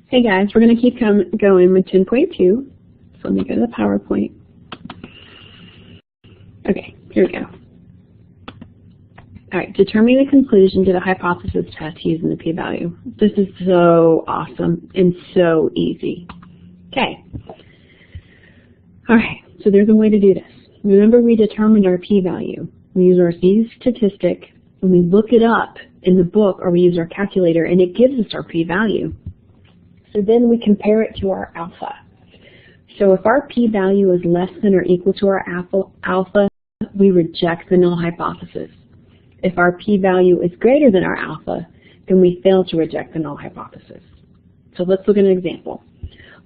Hey guys, we're going to keep going with 10.2. So let me go to the PowerPoint. Okay, here we go. All right, determining the conclusion to the hypothesis test using the p-value. This is so awesome and so easy. Okay. All right, so there's a way to do this. Remember, we determined our p-value. We use our z-statistic, and we look it up in the book, or we use our calculator, and it gives us our p-value. So then we compare it to our alpha. So if our p-value is less than or equal to our alpha, we reject the null hypothesis. If our p-value is greater than our alpha, then we fail to reject the null hypothesis. So let's look at an example.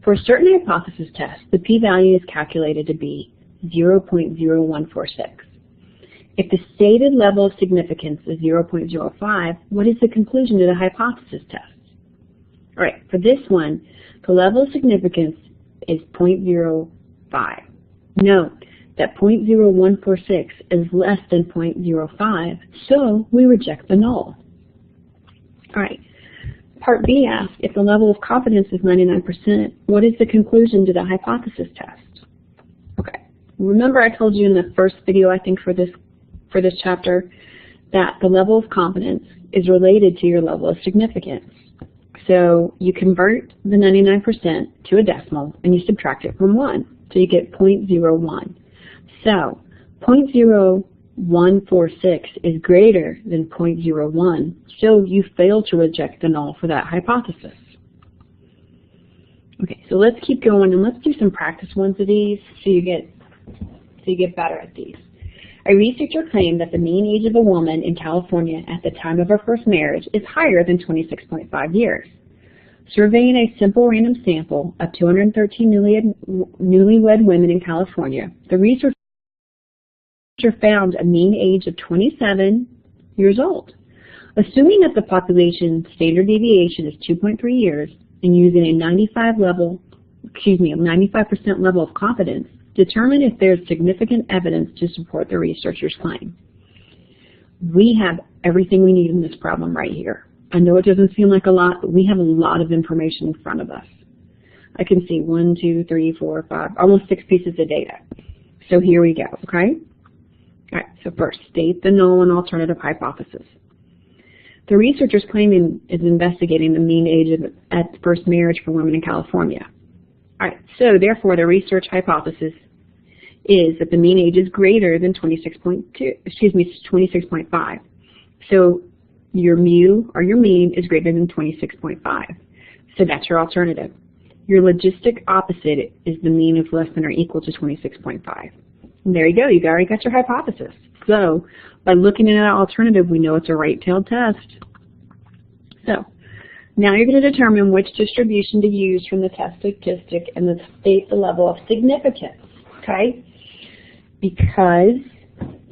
For a certain hypothesis test, the p-value is calculated to be 0.0146. If the stated level of significance is 0.05, what is the conclusion to the hypothesis test? All right, for this one, the level of significance is 0.05. Note that 0.0146 is less than 0.05, so we reject the null. All right, Part B asks, if the level of confidence is 99%, what is the conclusion to the hypothesis test? Okay, remember I told you in the first video, I think for this chapter, that the level of confidence is related to your level of significance. So you convert the 99% to a decimal and you subtract it from 1, so you get 0.01. So 0.0146 is greater than 0.01, so you fail to reject the null for that hypothesis. Okay, so let's keep going and let's do some practice ones of these so you get better at these. A researcher claimed that the mean age of a woman in California at the time of her first marriage is higher than 26.5 years. Surveying a simple random sample of 213 newlywed women in California, the researcher found a mean age of 27 years old. Assuming that the population standard deviation is 2.3 years and using a 95% level of confidence, determine if there is significant evidence to support the researcher's claim. We have everything we need in this problem right here. I know it doesn't seem like a lot, but we have a lot of information in front of us. I can see 1, 2, 3, 4, 5, almost 6 pieces of data. So here we go, okay? All right, so first, state the null and alternative hypothesis. The researcher's claim is investigating the mean age at first marriage for women in California. All right, so therefore the research hypothesis is that the mean age is greater than 26.5. So your mu, or your mean, is greater than 26.5. So that's your alternative. Your logistic opposite is the mean of less than or equal to 26.5. And there you go, you already got your hypothesis. So by looking at our alternative, we know it's a right-tailed test. So now you're going to determine which distribution to use from the test statistic and state the level of significance, okay? Because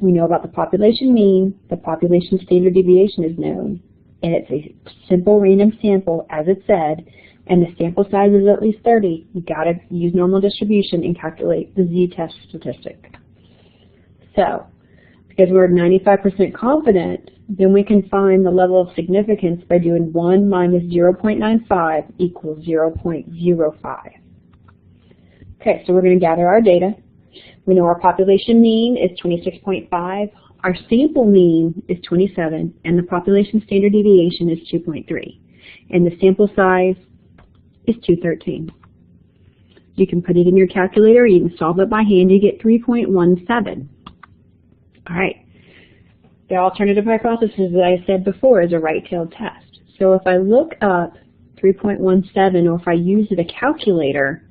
we know about the population mean, the population standard deviation is known, and it's a simple random sample, as it said, and the sample size is at least 30. You got to use normal distribution and calculate the z-test statistic. So, because we're 95% confident, then we can find the level of significance by doing 1 minus 0.95 equals 0.05. Okay, so we're going to gather our data. We know our population mean is 26.5, our sample mean is 27, and the population standard deviation is 2.3. And the sample size is 213. You can put it in your calculator, or you can solve it by hand, you get 3.17. All right. The alternative hypothesis, as I said before, is a right-tailed test. So if I look up 3.17, or if I use the calculator,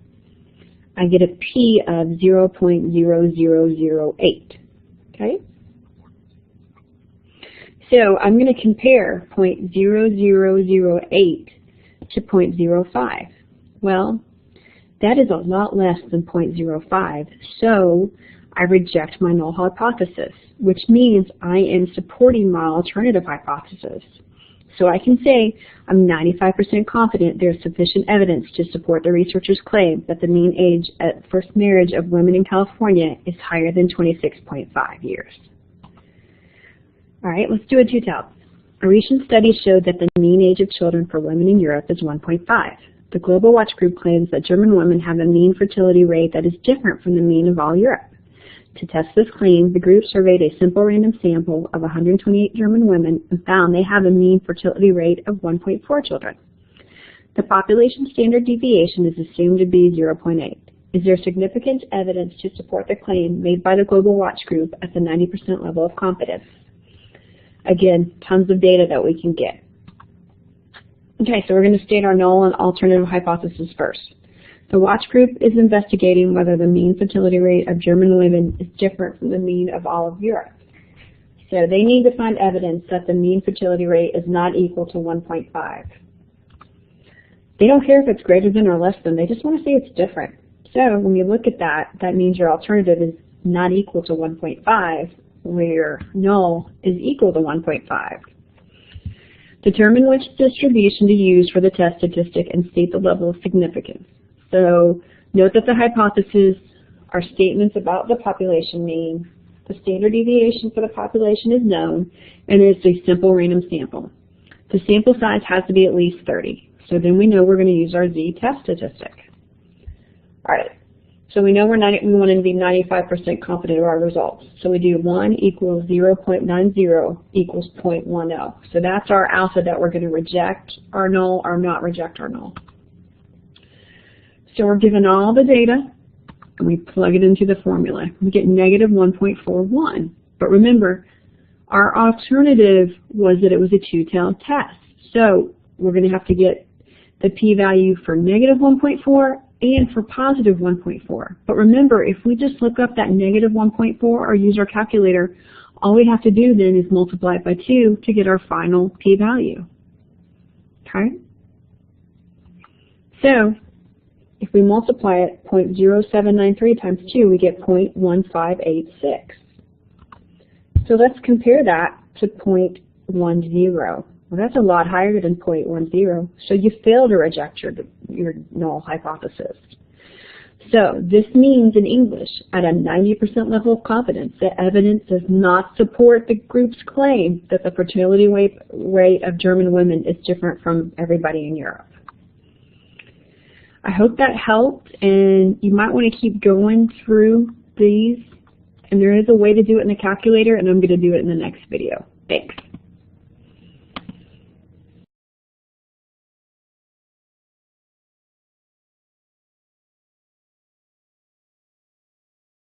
I get a P of 0.0008. Okay? So I'm going to compare 0.0008 to 0.05. Well, that is a lot less than 0.05, so I reject my null hypothesis, which means I am supporting my alternative hypothesis. So I can say I'm 95% confident there's sufficient evidence to support the researcher's claim that the mean age at first marriage of women in California is higher than 26.5 years. All right, let's do a two-tell. A recent study showed that the mean age of children for women in Europe is 1.5. The Global Watch Group claims that German women have a mean fertility rate that is different from the mean of all Europe. To test this claim, the group surveyed a simple random sample of 128 German women and found they have a mean fertility rate of 1.4 children. The population standard deviation is assumed to be 0.8. Is there significant evidence to support the claim made by the Global Watch Group at the 90% level of confidence? Again, tons of data that we can get. Okay, so we're going to state our null and alternative hypothesis first. The watch group is investigating whether the mean fertility rate of German women is different from the mean of all of Europe. So they need to find evidence that the mean fertility rate is not equal to 1.5. They don't care if it's greater than or less than, they just want to say it's different. So when you look at that, that means your alternative is not equal to 1.5, where your null is equal to 1.5. Determine which distribution to use for the test statistic and state the level of significance. So note that the hypotheses are statements about the population mean, the standard deviation for the population is known, and it's a simple random sample. The sample size has to be at least 30. So then we know we're going to use our z-test statistic. All right. So we know we want to be 95% confident of our results. So we do 1 equals 0.90 equals 0.10. So that's our alpha that we're going to reject our null or not reject our null. So we're given all the data, and we plug it into the formula. We get negative 1.41. But remember, our alternative was that it was a two-tailed test. So we're going to have to get the p-value for negative 1.4 and for positive 1.4. But remember, if we just look up that negative 1.4 or use our calculator, all we have to do then is multiply it by 2 to get our final p-value. Okay? So if we multiply it 0.0793 times 2, we get 0.1586. So let's compare that to 0.10. Well, that's a lot higher than 0.10, so you fail to reject your null hypothesis. So this means in English, at a 90% level of confidence, the evidence does not support the group's claim that the fertility rate of German women is different from everybody in Europe. I hope that helped, and you might want to keep going through these, and there is a way to do it in the calculator, and I'm going to do it in the next video. Thanks.